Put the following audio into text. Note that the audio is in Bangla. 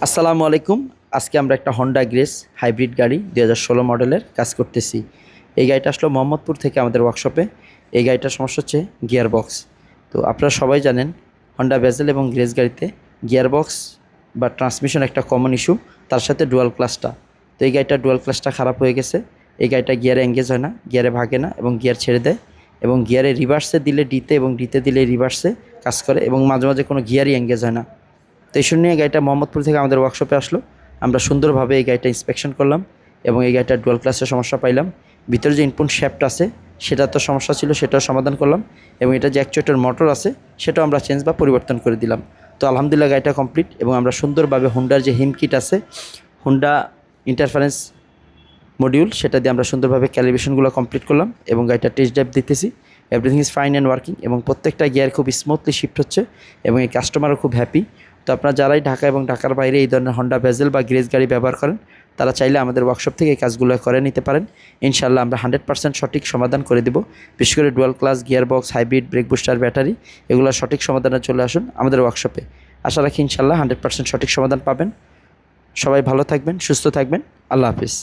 আসসালামু আলাইকুম। আজকে আমরা একটা হন্ডা গ্রেস হাইব্রিড গাড়ি 2016 মডেলের কাজ করতেছি। এই গাড়িটা আসলো মোহাম্মদপুর থেকে আমাদের ওয়ার্কশপে। এই গাড়িটার সমস্যা হচ্ছে গিয়ার বক্স। তো আপনারা সবাই জানেন হন্ডা ভেজেল এবং গ্রেস গাড়িতে গিয়ার বক্স বা ট্রান্সমিশন একটা কমন ইস্যু, তার সাথে ডুয়াল ক্লাচটা। তো এই গাড়িটার ডুয়াল ক্লাচটা খারাপ হয়ে গেছে। এই গাড়িটা গিয়ারে এঙ্গেজ হয় না, গিয়ারে ভাগে না এবং গিয়ার ছেড়ে দেয়, এবং গিয়ারে রিভার্সে দিলে ডিতে এবং ডিতে দিলে রিভার্সে কাজ করে, এবং মাঝে মাঝে কোনো গিয়ারই এঙ্গেজ হয় না। তো এই নিয়ে গাড়িটা মোহাম্মদপুর থেকে আমাদের ওয়ার্কশপে আসলো। আমরা সুন্দরভাবে এই গাড়িটা ইন্সপেকশন করলাম এবং এই গাড়িটার ডুয়াল ক্লাসের সমস্যা পাইলাম। ভিতরে যে ইনপুট শ্যাফট আছে সেটা তো সমস্যা ছিল, সেটাও সমাধান করলাম, এবং এটা যে অ্যাকচুয়েটর মোটর আছে সেটাও আমরা চেঞ্জ বা পরিবর্তন করে দিলাম। তো আলহামদুলিল্লাহ গাড়িটা কমপ্লিট, এবং আমরা সুন্দরভাবে হুন্ডার যে হিম কিট আছে, হুন্ডা ইন্টারফারেন্স মডিউল, সেটা দিয়ে আমরা সুন্দরভাবে ক্যালিব্রেশনগুলো কমপ্লিট করলাম এবং গাড়িটা টেস্ট ড্রাইভ দিতেছি। Everything is fine and working, এবং প্রত্যেকটা গিয়ার খুব স্মুথলি শিফট হচ্ছে এবং এই কাস্টমারও খুব হ্যাপি। তো আপনারা যারাই ঢাকা এবং ঢাকার বাইরে এই ধরনের হন্ডা ভেজেল বা গ্রেস গাড়ি ব্যবহার করেন, তারা চাইলে আমাদের ওয়ার্কশপ থেকে এই কাজগুলো করে নিতে পারেন। ইনশাআল্লাহ আমরা 100% সঠিক সমাধান করে দেব। বিশেষ করে dual class, gear box, hybrid, brake booster, battery, এগুলো সঠিক সমাধানে চলে আসুন আমাদের ওয়ার্কশপে। আশা রাখি ইনশাআল্লাহ 100% সঠিক সমাধান পাবেন। সবাই ভালো থাকবেন, সুস্থ থাকবেন। আল্লাহ হাফিজ।